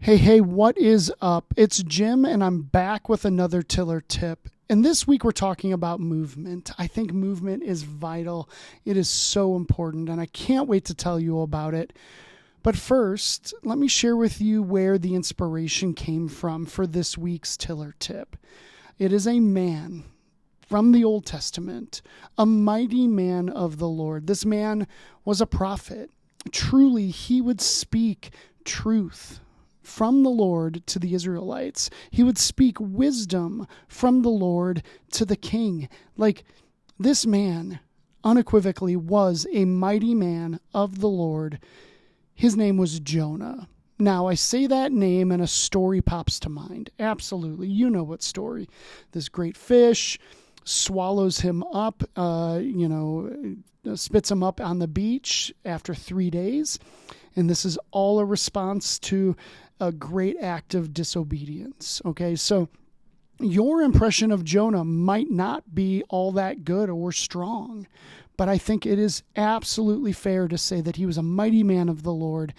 Hey, what is up? It's Jim, and I'm back with another Tiller tip. And this week we're talking about movement. I think movement is vital. It is so important, and I can't wait to tell you about it. But first, let me share with you where the inspiration came from for this week's Tiller tip. It is a man from the Old Testament, a mighty man of the Lord. This man was a prophet. Truly, he would speak truth from the Lord to the Israelites. He would speak wisdom from the Lord to the king. Like, this man unequivocally was a mighty man of the Lord. His name was Jonah. Now, I say that name and a story pops to mind. Absolutely. You know what story. This great fish swallows him up, spits him up on the beach after 3 days. And this is all a response to a great act of disobedience. Okay, so your impression of Jonah might not be all that good or strong, but I think it is absolutely fair to say that he was a mighty man of the Lord.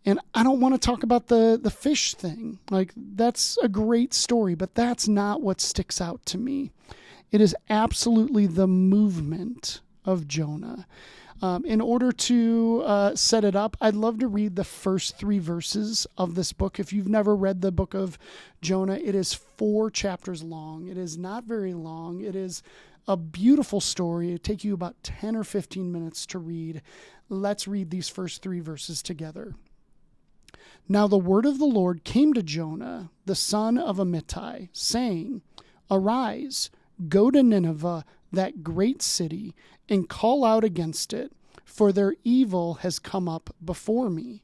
And I don't want to talk about the fish thing. Like, that's a great story, but that's not what sticks out to me. It is absolutely the movement of Jonah. In order to set it up, I'd love to read the first 3 verses of this book. If you've never read the book of Jonah, it is 4 chapters long. It is not very long. It is a beautiful story. It'll take you about 10 or 15 minutes to read. Let's read these first 3 verses together. Now the word of the Lord came to Jonah, the son of Amittai, saying, Arise, go to Nineveh, that great city, and call out against it, for their evil has come up before me.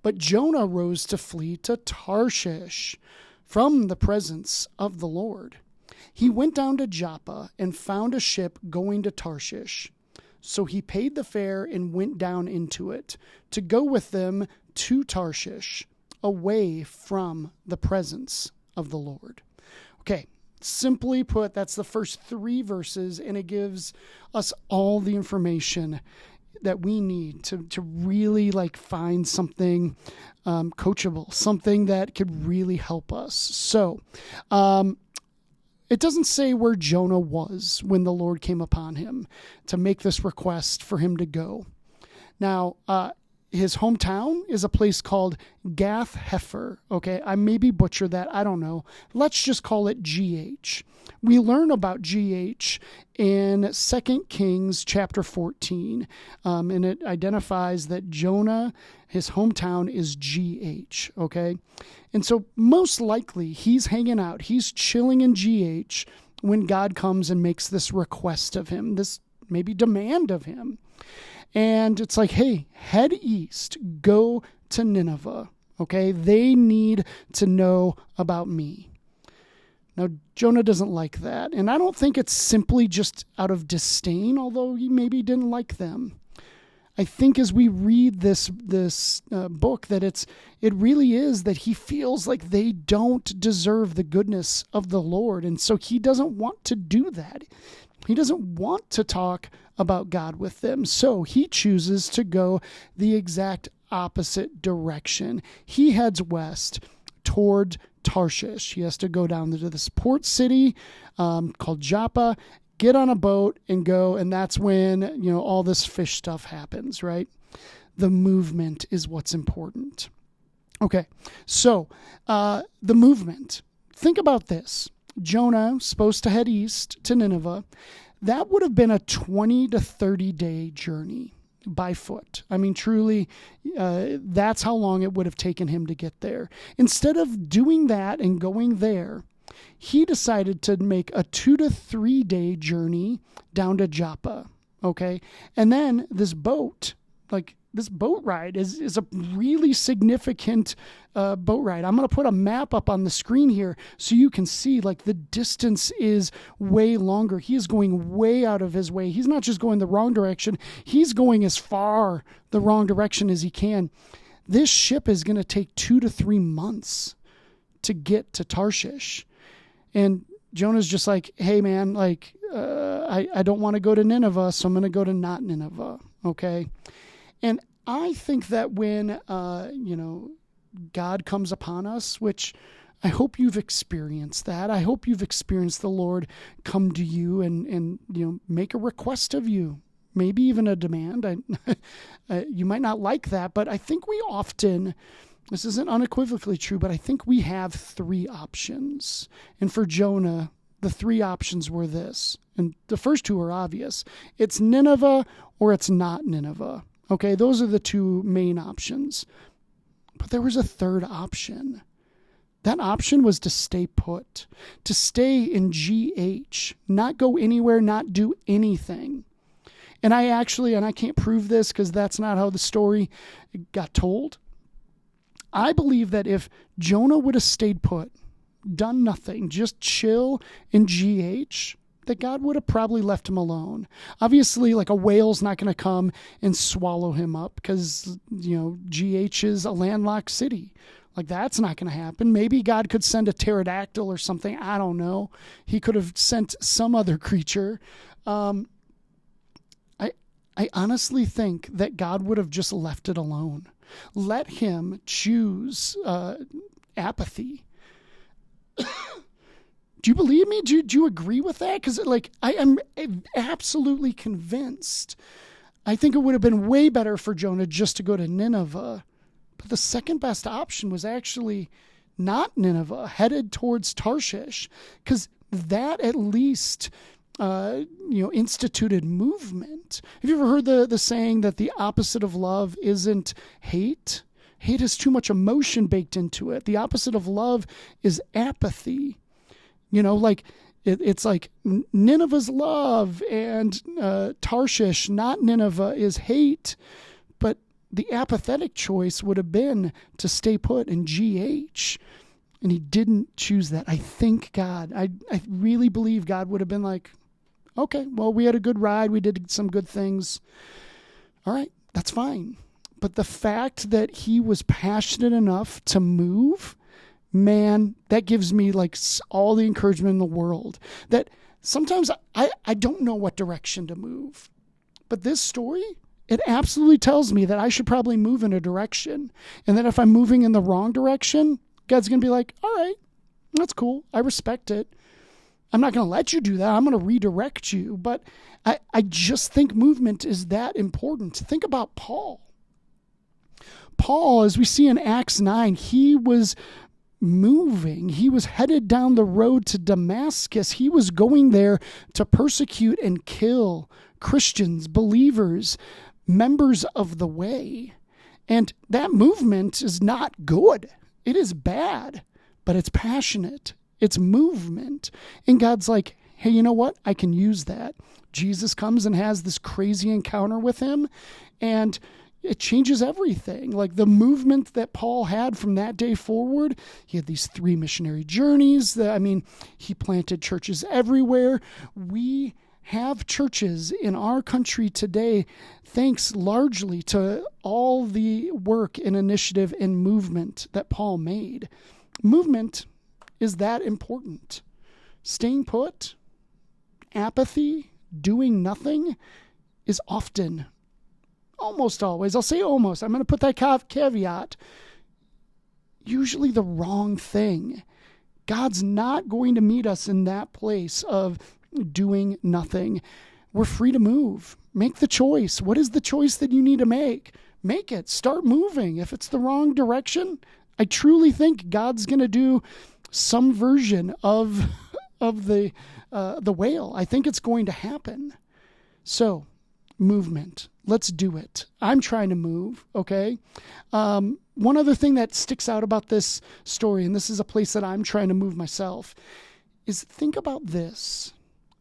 But Jonah rose to flee to Tarshish from the presence of the Lord. He went down to Joppa and found a ship going to Tarshish. So he paid the fare and went down into it to go with them to Tarshish, away from the presence of the Lord. Okay. Simply put, that's the first 3 verses, and it gives us all the information that we need to really find something coachable, something that could really help us. So, it doesn't say where Jonah was when the Lord came upon him to make this request for him to go. Now, his hometown is a place called Gath Hefer. Okay, I maybe butchered that. I don't know. Let's just call it GH. We learn about GH in 2 Kings chapter 14, and it identifies that Jonah, his hometown is GH. Okay, and so most likely he's hanging out. He's chilling in GH when God comes and makes this request of him, this maybe demand of him. And it's like, hey, head east, go to Nineveh, okay? They need to know about me. Now, Jonah doesn't like that. And I don't think it's simply just out of disdain, although he maybe didn't like them. I think as we read this book that it really is that he feels like they don't deserve the goodness of the Lord. And so he doesn't want to do that. He doesn't want to talk about God with them. So he chooses to go the exact opposite direction. He heads west toward Tarshish. He has to go down to this port city called Joppa, get on a boat and go. And that's when, all this fish stuff happens, right? The movement is what's important. Okay. So the movement, think about this. Jonah supposed to head east to Nineveh. That would have been a 20 to 30 day journey by foot. I mean, truly, that's how long it would have taken him to get there. Instead of doing that and going there, he decided to make a 2 to 3 day journey down to Joppa. Okay. And then this boat ride is a really significant boat ride. I'm going to put a map up on the screen here so you can see the distance is way longer. He is going way out of his way. He's not just going the wrong direction. He's going as far the wrong direction as he can. This ship is going to take 2 to 3 months to get to Tarshish. And Jonah's just like, hey man, I don't want to go to Nineveh, so I'm going to go to not Nineveh. Okay. And I think that when, God comes upon us, which I hope you've experienced that. I hope you've experienced the Lord come to you and make a request of you, maybe even a demand. You might not like that, but I think we often, this isn't unequivocally true, but I think we have three options. And for Jonah, the three options were this. And the first two are obvious. It's Nineveh or it's not Nineveh. Okay, those are the two main options. But there was a third option. That option was to stay put, to stay in GH, not go anywhere, not do anything. And I can't prove this because that's not how the story got told. I believe that if Jonah would have stayed put, done nothing, just chill in GH, that God would have probably left him alone. Obviously, like a whale's not going to come and swallow him up because, GH is a landlocked city. Like that's not going to happen. Maybe God could send a pterodactyl or something. I don't know. He could have sent some other creature. I honestly think that God would have just left it alone. Let him choose apathy. Do you believe me? Do you agree with that? Because I am absolutely convinced. I think it would have been way better for Jonah just to go to Nineveh. But the second best option was actually not Nineveh, headed towards Tarshish, because that at least instituted movement. Have you ever heard the saying that the opposite of love isn't hate? Hate has too much emotion baked into it. The opposite of love is apathy. It's like Nineveh's love and Tarshish, not Nineveh, is hate. But the apathetic choice would have been to stay put in GH. And he didn't choose that. I think God, I really believe God would have been like, okay, well, we had a good ride. We did some good things. All right, that's fine. But the fact that he was passionate enough to move, man, that gives me all the encouragement in the world. That sometimes I don't know what direction to move. But this story, it absolutely tells me that I should probably move in a direction. And that if I'm moving in the wrong direction, God's going to be like, all right, that's cool. I respect it. I'm not going to let you do that. I'm going to redirect you. But I just think movement is that important. Think about Paul. Paul, as we see in Acts 9, he was moving. He was headed down the road to Damascus. He was going there to persecute and kill Christians, believers, members of the way. And that movement is not good. It is bad, but it's passionate. It's movement. And God's like, hey, you know what? I can use that. Jesus comes and has this crazy encounter with him, and it changes everything. Like the movement that Paul had from that day forward, he had these 3 missionary journeys. He planted churches everywhere. We have churches in our country today, thanks largely to all the work and initiative and movement that Paul made. Movement is that important. Staying put, apathy, doing nothing is often, almost always, I'll say almost, I'm going to put that caveat, usually the wrong thing. God's not going to meet us in that place of doing nothing. We're free to move. Make the choice. What is the choice that you need to make? Make it. Start moving. If it's the wrong direction, I truly think God's going to do some version of the whale. I think it's going to happen. So, movement. Let's do it. I'm trying to move, okay? One other thing that sticks out about this story, and this is a place that I'm trying to move myself, is think about this.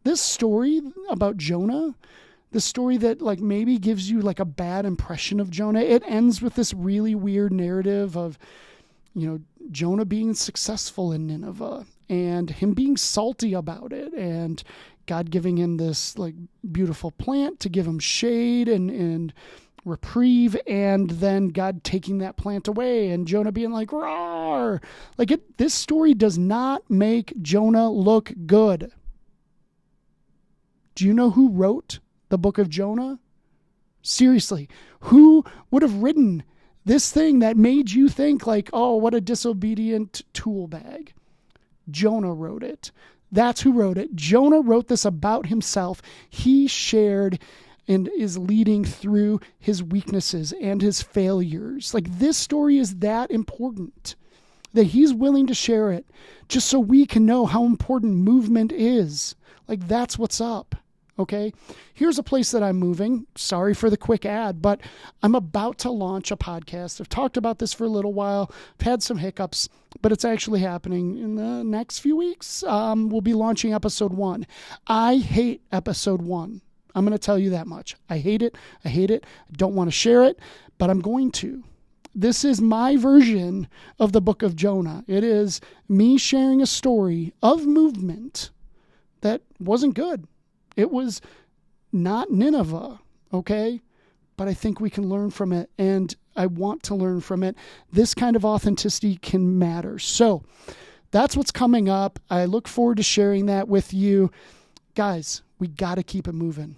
This story about Jonah, the story that maybe gives you a bad impression of Jonah, it ends with this really weird narrative of, Jonah being successful in Nineveh and him being salty about it, and God giving him this beautiful plant to give him shade and reprieve, and then God taking that plant away and Jonah being like, roar. This story does not make Jonah look good. Do you know who wrote the book of Jonah? Seriously, who would have written This thing that made you think like, oh, what a disobedient tool bag. Jonah wrote it. That's who wrote it. Jonah wrote this about himself. He shared and is leading through his weaknesses and his failures. Like, this story is that important that he's willing to share it just so we can know how important movement is. Like, that's what's up. Okay. Here's a place that I'm moving. Sorry for the quick ad, but I'm about to launch a podcast. I've talked about this for a little while. I've had some hiccups, but it's actually happening in the next few weeks. We'll be launching episode 1. I hate episode 1. I'm going to tell you that much. I hate it. I don't want to share it, but I'm going to. This is my version of the book of Jonah. It is me sharing a story of movement that wasn't good. It was not Nineveh, okay? But I think we can learn from it, and I want to learn from it. This kind of authenticity can matter. So that's what's coming up. I look forward to sharing that with you. Guys, we got to keep it moving,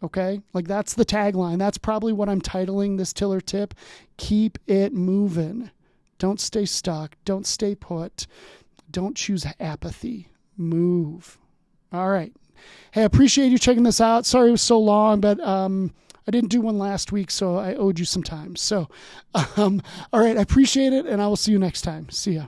okay? Like, that's the tagline. That's probably what I'm titling this Tiller tip. Keep it moving. Don't stay stuck. Don't stay put. Don't choose apathy. Move. All right. Hey, I appreciate you checking this out. Sorry it was so long, but I didn't do one last week, so I owed you some time. So, all right, I appreciate it, and I will see you next time. See ya.